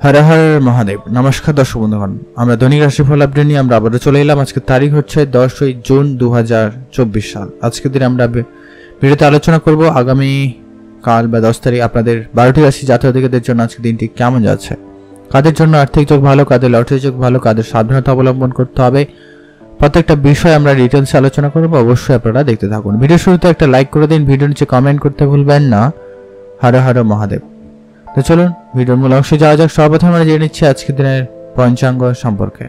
হর হর মহাদেব। নমস্কার দর্শক বন্ধুগণ, আমরা দৈনিক রাশিফল আপডেট নিয়ে আমরা আবারও চলে এলাম। আজকে তারিখ হচ্ছে 10 জুন 2024 সাল। আজকের দিনে আমরা ভিডিওতে আলোচনা করব আগামী কাল বা 10 তারিখ আপনাদের 12টি রাশি জাতকদের জন্য আজকের দিনটি কেমন যাচ্ছে, কাদের জন্য আর্থিক যোগ ভালো, কাদের লটারি যোগ ভালো, কাদের সাবধানতা অবলম্বন করতে হবে, প্রত্যেকটা বিষয় আমরা ডিটেলসে আলোচনা করব। অবশ্যই আপনারা দেখতে থাকুন। ভিডিও শুরুতে একটা লাইক করে দিন, ভিডিও নিচে কমেন্ট করতে ভুলবেন না। হর হর মহাদেব। তো চলুন ভিডিওর মূল অংশে যাওয়া যাক। সর্বপ্রথম আমরা জেনে নিচ্ছি আজকের দিনের পঞ্চাঙ্গ সম্পর্কে।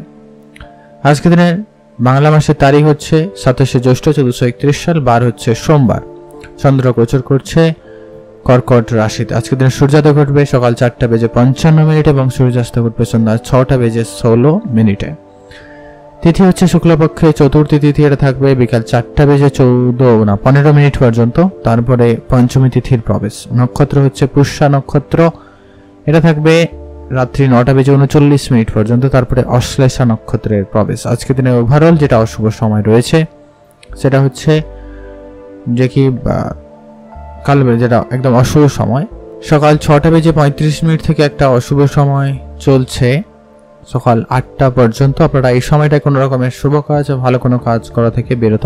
আজকের দিনের বাংলা মাসের তারিখ হচ্ছে 27 জ্যৈষ্ঠ 1431 সাল, বার হচ্ছে সোমবার। চন্দ্র গোচর করছে কর্কট রাশিতে। আজকের দিনে সূর্যোদয় ঘটবে সকাল 4:55 এবং সূর্যাস্ত ঘটবে সন্ধ্যা 6:16। তিথি হচ্ছে শুক্লপক্ষে চতুর্থী তিথি, এটা থাকবে বিকাল 4:15 পর্যন্ত। তারপরে পঞ্চমী তিথির প্রবেশ। নক্ষত্র হচ্ছে পুষ্যা নক্ষত্র, এটা থাকবে রাত্রি 9:39 পর্যন্ত। তারপরে অশ্লেষা নক্ষত্রের প্রবেশ। আজকের দিনে ওভারঅল যেটা অশুভ সময় রয়েছে সেটা হচ্ছে যে কি কাল যেটা একদম অশুভ সময়, সকাল 6:35 থেকে একটা অশুভ সময় চলছে সকাল 8টা পর্যন্ত। আপনারা এই সময়টায় কোনো রকমের শুভ কাজ বা ভালো কোনো কাজ করা থেকে বিরত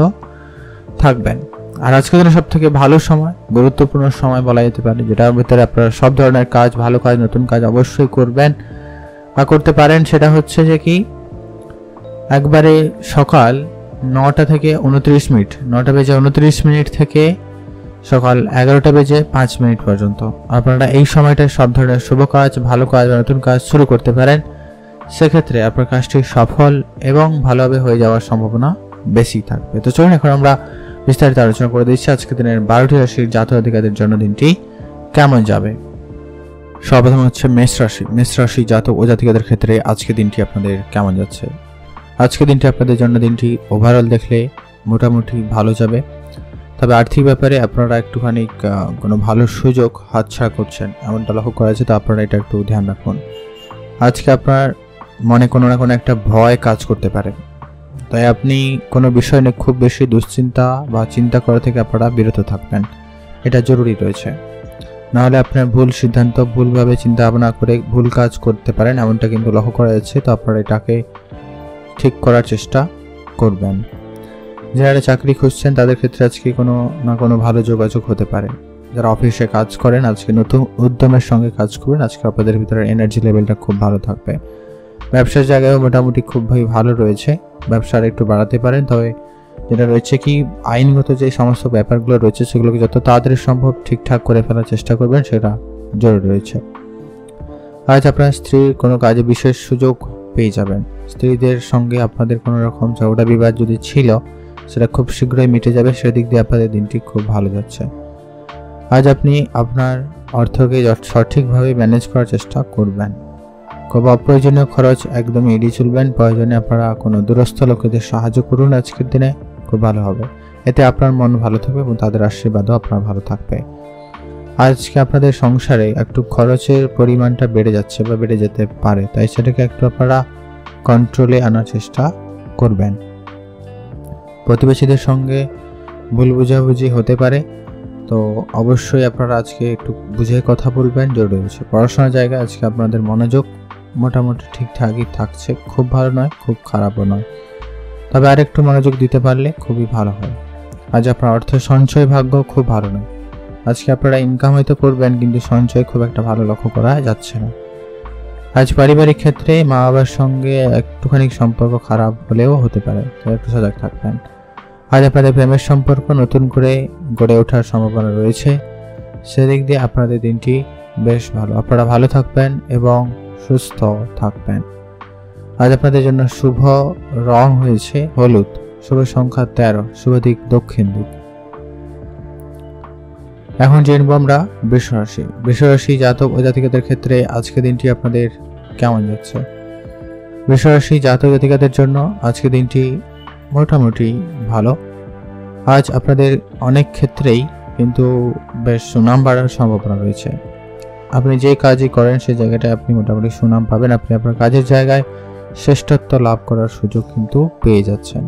থাকবেন। আর আজকের দিনে সব থেকে ভালো সময়, গুরুত্বপূর্ণ সময় বলা যেতে পারে, যেটার ভিতরে আপনারা সব ধরনের কাজ, ভালো কাজ, নতুন কাজ অবশ্যই করবেন বা করতে পারেন। সেটা হচ্ছে যে কি একবারে সকাল 9টা থেকে 29 মিনিট, 9:29 থেকে সকাল 11:05 পর্যন্ত আপনারা এই সময়টায় সব ধরনের শুভ কাজ, ভালো কাজ বা নতুন কাজ শুরু করতে পারেন। সেক্ষেত্রে আপনার কাজটি সফল এবং ভালোভাবে হয়ে যাওয়ার সম্ভাবনা বেশি থাকবে। তো চলুন এখন আমরা বিস্তারিত আলোচনা করে দিচ্ছি আজকের দিনের 12টি রাশির জাতক-জাতিকাদের জন্য দিনটি কেমন যাবে। সর্বপ্রথম হচ্ছে মেষ রাশি। মেষ রাশি জাতক ও জাতিকাদের ক্ষেত্রে আজকে দিনটি আপনাদের কেমন যাচ্ছে। আজকের দিনটি আপনাদের জন্য দিনটি ওভারঅল দেখলে মোটামুটি ভালো যাবে। তবে আর্থিক ব্যাপারে আপনারা একটুখানি কোনো ভালো সুযোগ হাতছাড়া করছেন এমনটা লক্ষ্য করা যাচ্ছে, তো আপনারা এটা একটু ধ্যান রাখুন। আজকে আপনার মনে কোনো না কোনো একটা ভয় কাজ করতে পারে, তাই আপনি কোনো বিষয় নিয়ে খুব বেশি দুশ্চিন্তা বা চিন্তা করা থেকে আপনারা বিরত থাকবেন, এটা জরুরি রয়েছে। নাহলে আপনার ভুল সিদ্ধান্ত, ভুলভাবে চিন্তা ভাবনা করে ভুল কাজ করতে পারেন, এমনটা কিন্তু লক্ষ্য করা যাচ্ছে। তো আপনারা এটাকে ঠিক করার চেষ্টা করবেন। যারা চাকরি খুঁজছেন তাদের ক্ষেত্রে আজকে কোনো না কোনো ভালো যোগাযোগ হতে পারে। যারা অফিসে কাজ করেন আজকে নতুন উদ্যমের সঙ্গে কাজ করবেন। আজকে আপনাদের ভিতরে এনার্জি লেভেলটা খুব ভালো থাকবে। ব্যবসার জায়গায়ও মোটামুটি খুব ভালো রয়েছে, ব্যবসার একটু বাড়াতে পারেন। তবে যেটা রয়েছে কি আইনগত যে সমস্ত ব্যাপারগুলো রয়েছে সেগুলোকে যত তাড়াতাড়ি সম্ভব ঠিকঠাক করে ফেলার চেষ্টা করবেন, সেটা জরুরি রয়েছে। আজ আপনার স্ত্রীর কোনো কাজে বিশেষ সুযোগ পেয়ে যাবেন। স্ত্রীদের সঙ্গে আপনাদের কোনো রকম ঝগড়া বিবাদ যদি ছিল সেটা খুব শীঘ্রই মিটে যাবে, সেদিক দিয়ে আপনাদের দিনটি খুব ভালো যাচ্ছে। আজ আপনি আপনার অর্থকে সঠিকভাবে ম্যানেজ করার চেষ্টা করবেন। খুব অপ্রয়োজনীয় খরচ একদমই এড়িয়ে চলবেন। প্রয়োজনে আপনারা কোনো দূরস্থ লোকেদের সাহায্য করুন, আজকের দিনে খুব ভালো হবে। এতে আপনার মন ভালো থাকবে এবং তাদের আশীর্বাদও আপনার ভালো থাকবে। আজকে আপনাদের সংসারে একটু খরচের পরিমাণটা বেড়ে যাচ্ছে বা বেড়ে যেতে পারে, তাই সেটাকে একটু আপনারা কন্ট্রোলে আনার চেষ্টা করবেন। প্রতিবেশীদের সঙ্গে ভুল বোঝাবুঝি হতে পারে, তো অবশ্যই আপনারা আজকে একটু বুঝে কথা বলবেন, জরুরি হচ্ছে। পড়াশোনার জায়গায় আজকে আপনাদের মনোযোগ মোটামুটি ঠিকঠাকই থাকছে, খুব ভালো নয় খুব খারাপও নয়, তবে আরেকটু মনোযোগ দিতে পারলে খুবই ভালো হয়। আজ আপনার অর্থ সঞ্চয় ভাগ্য খুব ভালো নয়। আজকে আপনারা ইনকাম হয়তো করবেন কিন্তু সঞ্চয় খুব একটা ভালো লক্ষ্য করা যাচ্ছে না। আজ পারিবারিক ক্ষেত্রে মা বাবার সঙ্গে একটুখানি সম্পর্ক খারাপ হলেও হতে পারে, তাই একটু সজাগ থাকবেন। আজ আপনাদের প্রেমের সম্পর্ক নতুন করে গড়ে ওঠার সম্ভাবনা রয়েছে, সেদিক দিয়ে আপনাদের দিনটি বেশ ভালো। আপনারা ভালো থাকবেন এবং সুস্থ থাকবেন। আজ আপনাদের জন্য শুভ রং হয়েছে হলুদ, শুভ সংখ্যা 13, শুভ দিক দক্ষিণ দিক। এখন জেনব আমরা বৃষ রাশি। বৃষ রাশি জাতক ও জাতিকাদের ক্ষেত্রে আজকে দিনটি আপনাদের কেমন যাচ্ছে। বৃষ রাশি জাতক জাতিকাদের জন্য আজকে দিনটি মোটামুটি ভালো। আজ আপনাদের অনেক ক্ষেত্রেই কিন্তু বেশ সুনাম বাড়ার সম্ভাবনা রয়েছে। আপনি যে কাজই করেন সেই জায়গাটায় আপনি মোটামুটি সুনাম পাবেন। আপনি আপনার কাজের জায়গায় শ্রেষ্ঠত্ব লাভ করার সুযোগ কিন্তু পেয়ে যাচ্ছেন।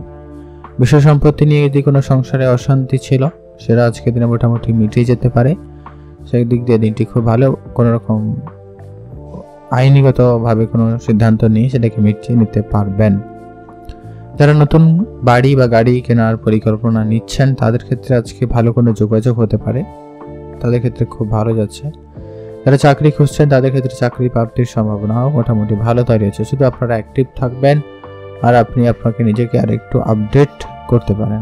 বিষয় সম্পত্তি নিয়ে যদি কোনো সংসারে অশান্তি ছিল সেটা আজকের দিনে মোটামুটি মিটে যেতে পারে, সেই দিক দিয়ে দিনটি খুব ভালো। কোনো রকম আইনিগতভাবে কোনো সিদ্ধান্ত নিয়ে সেটাকে মিটিয়ে নিতে পারবেন। যারা নতুন বাড়ি বা গাড়ি কেনার পরিকল্পনা নিচ্ছেন তাদের ক্ষেত্রে আজকে ভালো কোনো যোগাযোগ হতে পারে, তাদের ক্ষেত্রে খুব ভালো যাচ্ছে। যারা চাকরি খুঁজছেন তাদের ক্ষেত্রে চাকরি প্রাপ্তির সম্ভাবনাও মোটামুটি ভালো তৈরি হচ্ছে। শুধু আপনারা অ্যাক্টিভ থাকবেন আর আপনি আপনাকে নিজেকে আর একটু আপডেট করতে পারেন।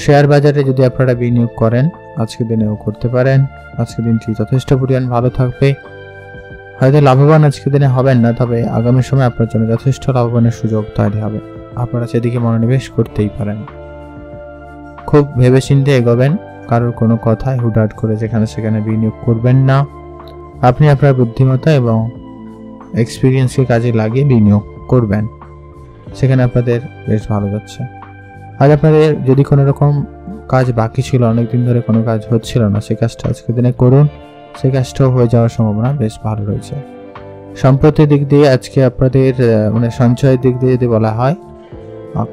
শেয়ার বাজারে যদি আপনারা বিনিয়োগ করেন আজকের দিনেও করতে পারেন। আজকের দিনটি যথেষ্ট পরিমাণ ভালো থাকবে। হয়তো লাভবান আজকের দিনে হবেন না, তবে আগামী সময় আপনার জন্য যথেষ্ট লাভবানের সুযোগ তৈরি হবে। আপনারা সেদিকে মনোনিবেশ করতেই পারেন। খুব ভেবেচিন্তে এগোবেন, কারোর কোনো কথায় হুটহাট করে যেখানে সেখানে বিনিয়োগ করবেন না। আপনি আপনার বুদ্ধিমত্তা এবং এক্সপিরিয়েন্সকে কাজে লাগিয়ে বিনিয়োগ করবেন, সেখানে আপনাদের বেশ ভালো যাচ্ছে। আজ আপনাদের যদি কোনো রকম কাজ বাকি ছিল, অনেকদিন ধরে কোনো কাজ হচ্ছিল না, সেই কাজটা আজকের দিনে করুন, সেই কাজটাও হয়ে যাওয়ার সম্ভাবনা বেশ ভালো রয়েছে। সম্পত্তির দিক দিয়ে আজকে আপনাদের সঞ্চয়ের দিক দিয়ে যদি বলা হয়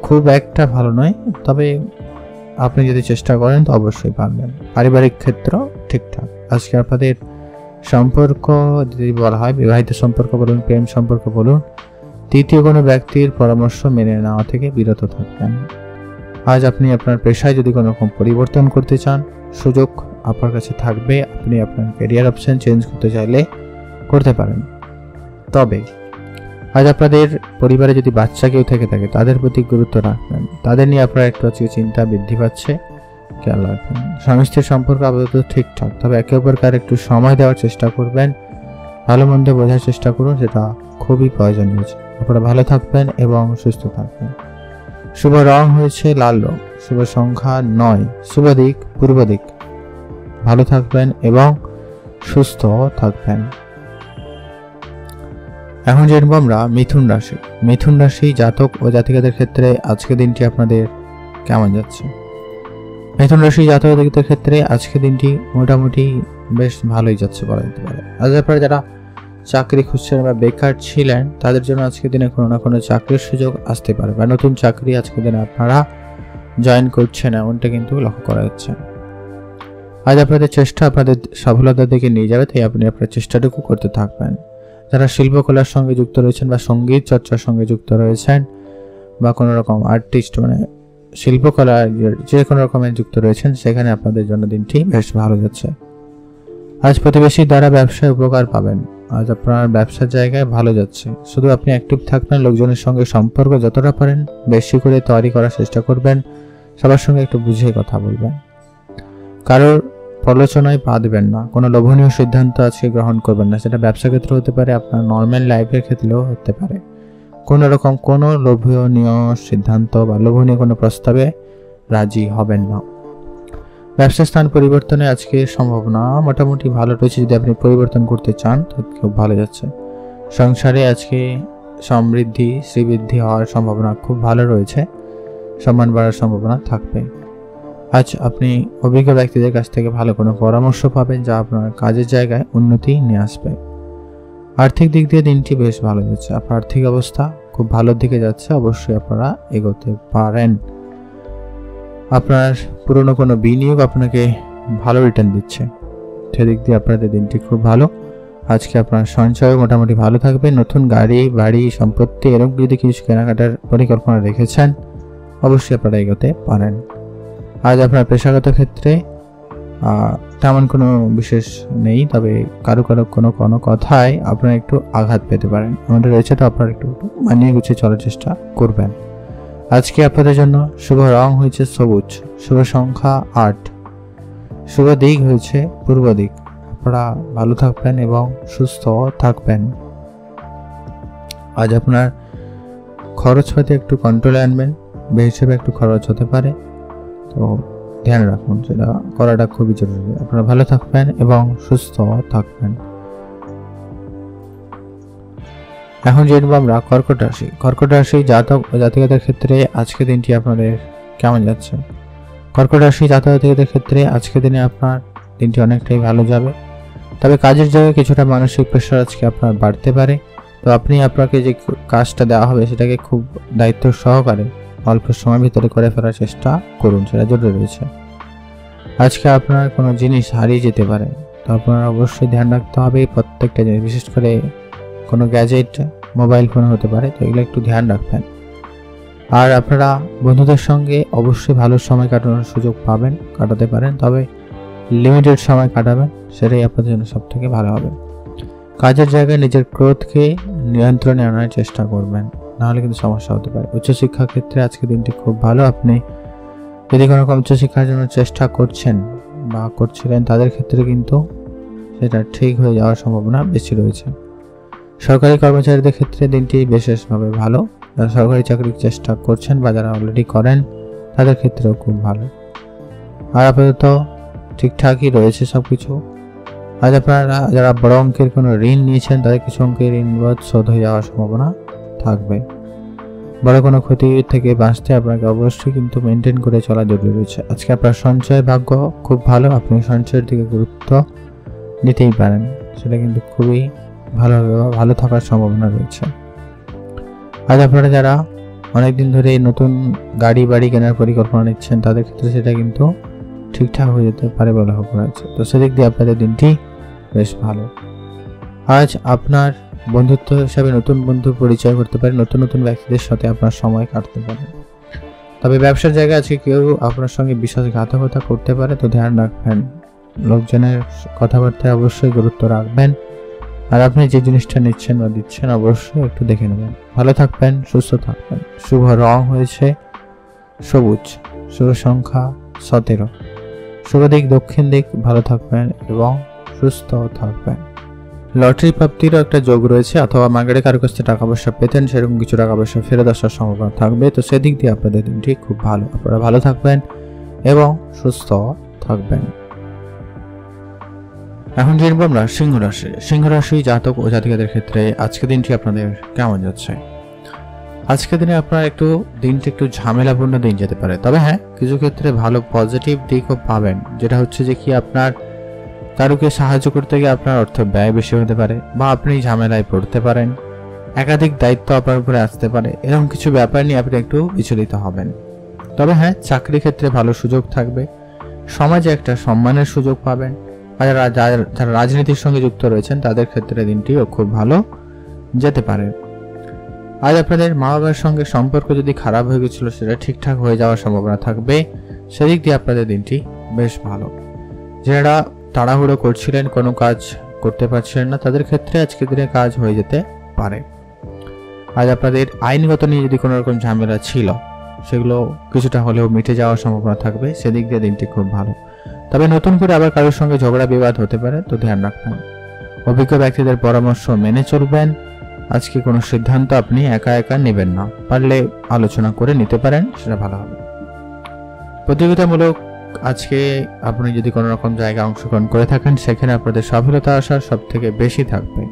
খুব একটা ভালো নয়, তবে আপনি যদি চেষ্টা করেন তো অবশ্যই পারবেন। পারিবারিক ক্ষেত্র ঠিকঠাক। আজকে আপনাদের সম্পর্ক যদি বলা হয়, বিবাহিত সম্পর্ক বলুন, প্রেম সম্পর্ক বলুন, তৃতীয় কোনো ব্যক্তির পরামর্শ মেনে নেওয়া থেকে বিরত থাকবেন। আজ আপনি আপনার পেশায় যদি কোনো রকম পরিবর্তন করতে চান, সুযোগ আপনার কাছে থাকবে। আপনি আপনার ক্যারিয়ার অপশন চেঞ্জ করতে চাইলে করতে পারেন। তবে আজ আপনাদের পরিবারে যদি বাচ্চা কেউ থেকে থাকে তাদের প্রতি গুরুত্ব রাখবেন, তাদের নিয়ে আপনার একটু আজকে চিন্তা বৃদ্ধি পাচ্ছে, খেয়াল রাখবেন। স্বামী স্ত্রীর সম্পর্ক আপাতত ঠিকঠাক, তবে একে অপরকে একটু সময় দেওয়ার চেষ্টা করবেন, ভালো মন্দ বোঝার চেষ্টা করুন, সেটা খুবই প্রয়োজন রয়েছে। আপনারা ভালো থাকবেন এবং সুস্থ থাকবেন। শুভ রং হয়েছে লাল রং, শুভ সংখ্যা 9, শুভ দিক পূর্ব দিক। ভালো থাকবেন এবং সুস্থ থাকবেন। এখন জানবো আমরা মিথুন রাশি। মিথুন রাশি জাতক ও জাতিকাদের ক্ষেত্রে আজকের দিনটি আপনাদের কেমন যাচ্ছে? মিথুন রাশি জাতক জাতিকাদের ক্ষেত্রে আজকের দিনটি মোটামুটি বেশ ভালোই যাচ্ছে বলা যেতে পারে। আজ আপনারা যারা চাকরি খুঁজছেন বা বেকার ছিলেন তাদের জন্য আজকের দিনে কোনো না কোনো চাকরির সুযোগ আসতে পারে, বা নতুন চাকরি আজকের দিনে আপনারা জয়েন করছেন এমনটা কিন্তু লক্ষ্য করা যাচ্ছে। আজ আপনাদের চেষ্টা আপনাদের সফলতার দিকে নিয়ে যাবে, তাই আপনি আপনার চেষ্টাটুকু করতে থাকবেন। যারা শিল্পকলার সঙ্গে যুক্ত রয়েছেন বা সঙ্গীত চর্চার সঙ্গে যুক্ত রয়েছেন বা কোনো রকম আর্টিস্ট শিল্পকলা যে কোনো রকমের যুক্ত রয়েছেন, সেখানে আপনাদের জন্য দিনটি বেশ ভালো যাচ্ছে। আজ প্রতিবেশীর দ্বারা ব্যবসায় উপকার পাবেন। আজ আপনার ব্যবসার জায়গায় ভালো যাচ্ছে। শুধু আপনি অ্যাক্টিভ থাকবেন, লোকজনের সঙ্গে সম্পর্ক যতটা পারেন বেশি করে তৈরি করার চেষ্টা করবেন, সবার সঙ্গে একটু বুঝিয়ে কথা বলবেন, কারোর প্রলোচনায় পা দেবেন না, কোনো লোভনীয় সিদ্ধান্ত আজকে গ্রহণ করবেন না। সেটা ব্যবসা ক্ষেত্রে হতে পারে, আপনার নর্মাল লাইফের ক্ষেত্রেও হতে পারে। কোনো রকম কোনো লোভনীয় সিদ্ধান্ত বা লোভনীয় কোনো প্রস্তাবে রাজি হবেন না। ব্যবসা স্থান পরিবর্তনে আজকে সম্ভাবনা মোটামুটি ভালো রয়েছে। যদি আপনি পরিবর্তন করতে চান তো খুব ভালো যাচ্ছে। সংসারে আজকে সমৃদ্ধি শ্রীবৃদ্ধি হওয়ার সম্ভাবনা খুব ভালো রয়েছে, সম্মান বাড়ার সম্ভাবনা থাকবে। আজ আপনি অভিজ্ঞ ব্যক্তিদের কাছ থেকে ভালো কোনো পরামর্শ পাবেন, যা আপনার কাজের জায়গায় উন্নতি নিয়ে আসবে। আর্থিক দিক দিয়ে দিনটি বেশ ভালো যাচ্ছে। আপনার আর্থিক অবস্থা খুব ভালোর দিকে যাচ্ছে, অবশ্যই আপনারা এগোতে পারেন। আপনার পুরনো কোনো বিনিয়োগ আপনাকে ভালো রিটার্ন দিচ্ছে, সেদিক দিয়ে আপনাদের দিনটি খুব ভালো। আজকে আপনার সঞ্চয় মোটামুটি ভালো থাকবে। নতুন গাড়ি বাড়ি সম্পত্তি এরকম যদি কিছু কেনাকাটার পরিকল্পনা রেখেছেন অবশ্যই আপনারা এগোতে পারেন। আজ আপনার পেশাগত ক্ষেত্রে তেমন কোনো বিশেষ নেই, তবে কারো কোনো কথায় আপনারা একটু আঘাত পেতে পারেন, আমাদের রয়েছে, তো আপনারা একটু মানিয়ে গুছিয়ে চলার চেষ্টা করবেন। আজকে আপনাদের জন্য শুভ রং হয়েছে সবুজ, শুভ সংখ্যা 8, শুভ দিক হয়েছে পূর্ব দিক। আপনারা ভালো থাকবেন এবং সুস্থ থাকবেন। আজ আপনার খরচপাতি একটু কন্ট্রোলে আনবেন, বেহিসেবে একটু খরচ হতে পারে, তো ধ্যান রাখুন, সেটা করাটা খুবই জরুরি। আপনারা ভালো থাকবেন এবং সুস্থ থাকবেন। এখন জানবো আমরা কর্কট রাশি। কর্কট রাশি জাতক ও জাতিকাদের ক্ষেত্রে আজকের দিনটি আপনাদের কেমন যাচ্ছে? কর্কট রাশি জাতক জাতিকাদের ক্ষেত্রে আজকের দিনে আপনার দিনটি অনেকটাই ভালো যাবে, তবে কাজের জায়গায় কিছুটা মানসিক প্রেশার আজকে আপনার বাড়তে পারে। তো আপনি আপনাকে যে কাজটা দেওয়া হবে সেটাকে খুব দায়িত্ব সহকারে অল্প সময়ের ভিতরে করে ফেলার চেষ্টা করুন, সেটা জরুরি রয়েছে। আজকে আপনার কোনো জিনিস হারিয়ে যেতে পারে, তো আপনার অবশ্যই ধ্যান রাখতে হবে প্রত্যেকটা জিনিস, বিশেষ করে কোনো গ্যাজেট, মোবাইল ফোন হতে পারে, তো এগুলো একটু ধ্যান রাখবেন। আর আপনারা বন্ধুদের সঙ্গে অবশ্যই ভালো সময় কাটানোর সুযোগ কাটাতে পারেন, তবে লিমিটেড সময় কাটাবেন, সেটাই আপনাদের জন্য সব থেকে ভালো হবে। কাজের জায়গায় নিজের ক্রোধকে নিয়ন্ত্রণে আনার চেষ্টা করবেন, নাহলে কিন্তু সমস্যা হতে পারে। উচ্চশিক্ষা ক্ষেত্রে আজকে দিনটি খুব ভালো। আপনি যদি কোনো রকম উচ্চশিক্ষার জন্য চেষ্টা করছেন বা করছিলেন, তাদের ক্ষেত্রে কিন্তু সেটা ঠিক হয়ে যাওয়ার সম্ভাবনা বেশি রয়েছে। সরকারি কর্মচারীদের ক্ষেত্রে দিনটি বিশেষভাবে ভালো। যারা সরকারি চাকরির চেষ্টা করছেন বা যারা অলরেডি করেন, তাদের ক্ষেত্রেও খুব ভালো। আর আপাতত ঠিকঠাকই রয়েছে সব কিছু। আজ আপনারা যারা বড় অঙ্কের কোনো ঋণ নিয়েছেন, তাদের কিছু অঙ্কের ঋণ শোধ হয়ে যাওয়ার সম্ভাবনা থাকবে। বড় কোনো ক্ষতি থেকে বাঁচতে আপনাকে অবশ্যই কিন্তু মেনটেন করে চলা জরুরি রয়েছে। আজকে আপনার সঞ্চয় ভাগ্য খুব ভালো, আপনি সঞ্চয়ের দিকে গুরুত্ব দিতেই পারেন, সেটা কিন্তু খুবই ভালো হবে বা ভালো থাকার সম্ভাবনা রয়েছে। আজ আপনারা যারা অনেকদিন ধরে নতুন বাড়ি কেনার পরিকল্পনা নিচ্ছেন, তাদের ক্ষেত্রে সেটা কিন্তু ঠিকঠাক হয়ে যেতে পারে বলে খবর আছে। তো সেদিক দিয়ে আপনাদের দিনটি বেশ ভালো। আজ আপনার বন্ধুত্ব হিসাবে নতুন বন্ধু পরিচয় করতে পারে, নতুন নতুন ব্যক্তিদের সাথে আপনার সময় কাটতে পারে। তবে ব্যবসার জায়গায় আজকে কেউ আপনার সঙ্গে বিশ্বাসঘাতকতা করতে পারে, তো ধ্যান রাখবেন। লোকজনের কথাবার্তায় অবশ্যই গুরুত্ব রাখবেন। আর আপনি যে জিনিসটা নিচ্ছেন বা দিচ্ছেন অবশ্যই একটু দেখে নেবেন। ভালো থাকবেন, সুস্থ থাকবেন। শুভ রং হয়েছে সবুজ, শুভ সংখ্যা 17, শুভ দিক দক্ষিণ দিক। ভালো থাকবেন এবং সুস্থ থাকবেন। লটারি প্রাপ্তিরও একটা যোগ রয়েছে, অথবা মার্কেটে কারো কাছ থেকে টাকা পয়সা পেতেন, সেরকম কিছু টাকা পয়সা ফেরত আসার সম্ভাবনা থাকবে। তো সেদিক দিয়ে আপনাদের দিনটি খুব ভালো। আপনারা ভালো থাকবেন এবং সুস্থ থাকবেন। এখন জানবো আমরা সিংহ রাশি জাতক ও জাতিকাদের ক্ষেত্রে আজকের দিনটি আপনাদের কেমন যাচ্ছে। আজকের দিনে আপনার দিনটি একটু ঝামেলাপূর্ণ দিন যেতে পারে, তবে হ্যাঁ, কিছু ক্ষেত্রে ভালো পজিটিভ দিকও পাবেন। যেটা হচ্ছে যে কি, আপনার কারোকে সাহায্য করতে গিয়ে আপনার অর্থ ব্যয় বেশি হতে পারে, বা আপনি ঝামেলায় পড়তে পারেন, একাধিক দায়িত্ব আপনার উপরে আসতে পারে। এরকম কিছু ব্যাপার নিয়ে আপনি একটু বিচলিত হবেন। তবে হ্যাঁ, চাকরি ক্ষেত্রে ভালো সুযোগ থাকবে, সমাজে একটা সম্মানের সুযোগ পাবেন। আর যারা রাজনীতির সঙ্গে যুক্ত রয়েছেন, তাদের ক্ষেত্রে দিনটিও খুব ভালো যেতে পারে। আজ আপনাদের মা বাবার সঙ্গে সম্পর্ক যদি খারাপ হয়ে গেছিল, সেটা ঠিকঠাক হয়ে যাওয়ার সম্ভাবনা থাকবে। সেদিক দিয়ে আপনাদের দিনটি বেশ ভালো। যারা তাড়াহুড়ো করছিলেন, কোনো কাজ করতে পারছিলেন না, তাদের ক্ষেত্রে আজকের দিনে কাজ হয়ে যেতে পারে। আজ আপনাদের আইনগত নিয়ে যদি কোনো রকম ঝামেলা ছিল, সেগুলো কিছুটা হলেও মিটে যাওয়ার সম্ভাবনা থাকবে। সেদিক দিয়ে দিনটি খুব ভালো। তবে নতুন করে আবার কারোর সঙ্গে ঝগড়া বিবাদ হতে পারে, তো ধ্যান রাখবেন। অভিজ্ঞ ব্যক্তিদের পরামর্শ মেনে চলবেন। আজকে কোনো সিদ্ধান্ত আপনি একা একা নেবেন না, পারলে আলোচনা করে নিতে পারেন, সেটা ভালো হবে। প্রতিযোগিতামূলক আজকে আপনি যদি কোনো রকম জায়গায় অংশগ্রহণ করে থাকেন, সেখানে আপনাদের সফলতা আসার সব থেকে বেশি থাকবে।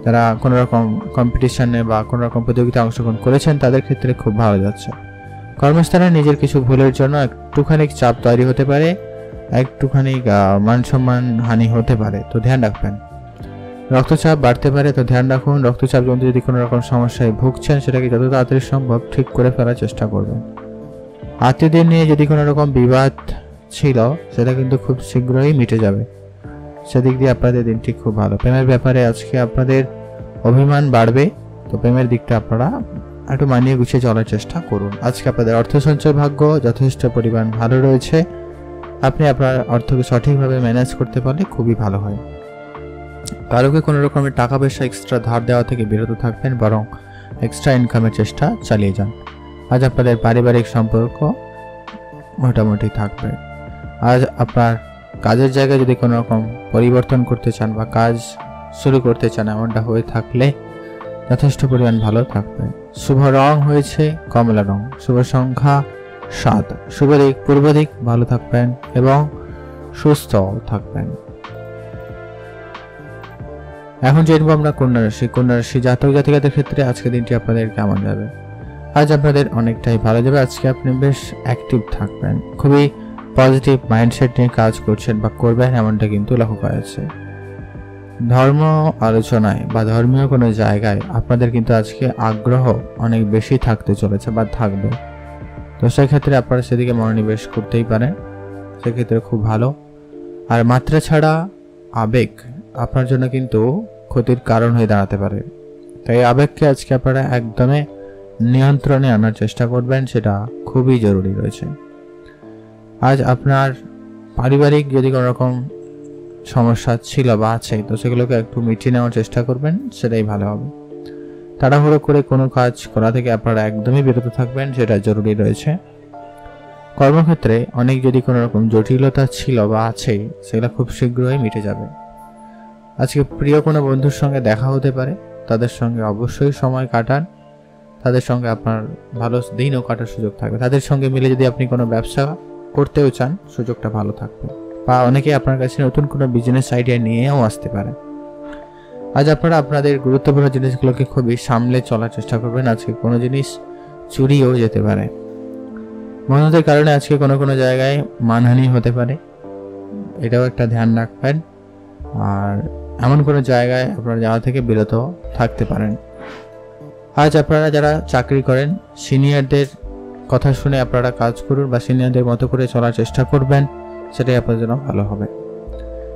যারা কোনো রকম কম্পিটিশনে বা কোনো রকম প্রতিযোগিতায় অংশগ্রহণ করেছেন, তাদের ক্ষেত্রে খুব ভালো যাচ্ছে। কর্মস্থানে নিজের কিছু ভুলের জন্য একটুখানি চাপ তৈরি হতে পারে, একটুখানি মান সম্মান হানি হতে পারে, তো ধ্যান রাখবেন। রক্তচাপ বাড়তে পারে, তো ধ্যান রাখুন। রক্তচাপ জনিত যদি কোনো রকম সমস্যায় ভুগছেন, সেটাকে যত তাড়াতাড়ি সম্ভব ঠিক করে ফেলার চেষ্টা করবেন। আত্মীয়দের নিয়ে যদি কোনো রকম বিবাদ ছিল, সেটা কিন্তু খুব শীঘ্রই মিটে যাবে। সেদিক দিয়ে আপনাদের দিনটি খুব ভালো। প্রেমের ব্যাপারে আজকে আপনাদের অভিমান বাড়বে, তো প্রেমের দিকটা আপনারা একটু মানিয়ে গুছিয়ে চলার চেষ্টা করুন। আজকে আপনাদের অর্থ সঞ্চয় ভাগ্য যথেষ্ট পরিমাণ ভালো রয়েছে। আপনি আপনার অর্থকে সঠিকভাবে ম্যানেজ করতে পারলে খুবই ভালো হয়। কারোকে কোনো রকমের টাকা পয়সা এক্সট্রা ধার দেওয়া থেকে বিরত থাকবেন, বরং এক্সট্রা ইনকামের চেষ্টা চালিয়ে যান। আজ আপনাদের পারিবারিক সম্পর্ক মোটামুটি থাকবে। আজ আপনার কাজের জায়গায় যদি কোনো রকম পরিবর্তন করতে চান বা কাজ শুরু করতে চান, এমনটা হয়ে থাকলে যথেষ্ট পরিমাণ ভালো থাকবে। শুভ রং হয়েছে কমলা রং, শুভ সংখ্যা 7, শুভ দিক পূর্ব দিক। ভালো থাকবেন এবং সুস্থ থাকবেন। এখন জানবো আমরা কন্যা রাশি জাতক জাতিকাদের ক্ষেত্রে আজকের দিনটি আপনাদের কেমন যাবে। আজ আপনাদের অনেকটাই ভালো যাবে। আজকে আপনি বেশ অ্যাক্টিভ থাকবেন, খুবই পজিটিভ মাইন্ডসেট নিয়ে কাজ করছেন বা করবেন, এমনটা কিন্তু লক্ষ্য করা যাচ্ছে। ধর্ম আলোচনায় বা ধর্মীয় কোনো জায়গায় আপনাদের কিন্তু আজকে আগ্রহ অনেক বেশি থাকতে চলেছে বা থাকবে। তো সেক্ষেত্রে আপনারা সেদিকে মনোনিবেশ করতেই পারেন, সেক্ষেত্রে খুব ভালো। আর মাত্রা ছাড়া আবেগ আপনার জন্য কিন্তু ক্ষতির কারণ হয়ে দাঁড়াতে পারে। তাই আবেগকে আজকে আপনারা একদমই নিয়ন্ত্রণে আনার চেষ্টা করবেন, সেটা খুবই জরুরি রয়েছে। আজ আপনার পারিবারিক যদি কোনো রকম সমস্যা ছিল বা আছে, তো সেগুলোকে একটু মিটিয়ে নেওয়ার চেষ্টা করবেন, সেটাই ভালো হবে। তাড়াহুড়ো করে কোনো কাজ করা থেকে আপনারা একদমই বিরত থাকবেন, সেটা জরুরি রয়েছে। কর্মক্ষেত্রে অনেক যদি কোনো রকম জটিলতা ছিল বা আছে, সেগুলো খুব শীঘ্রই মিটে যাবে। আজকে প্রিয় কোনো বন্ধুর সঙ্গে দেখা হতে পারে, তাদের সঙ্গে অবশ্যই সময় কাটান, তাদের সঙ্গে আপনার ভালো দিনও কাটার সুযোগ থাকবে। তাদের সঙ্গে মিলে যদি আপনি কোনো ব্যবসা করতেও চান, সুযোগটা ভালো থাকবে। বা অনেকে আপনার কাছে নতুন কোনো বিজনেস আইডিয়া নিয়েও আসতে পারে। আজ আপনারা আপনাদের গুরুত্বপূর্ণ জিনিসগুলোকে খুবই সামলে চলার চেষ্টা করবেন। আজকে কোনো জিনিস চুরিও যেতে পারে। বন্ধুদের কারণে আজকে কোনো কোনো জায়গায় মানহানি হতে পারে, এটাও একটা ধ্যান রাখবেন। আর এমন কোনো জায়গায় আপনারা যাওয়া থেকে বিরত থাকতে পারেন। আজ আপনারা যারা চাকরি করেন, সিনিয়রদের কথা শুনে আপনারা কাজ করুন বা সিনিয়রদের মতো করে চলার চেষ্টা করবেন, সেটাই আপনাদের জন্য ভালো হবে।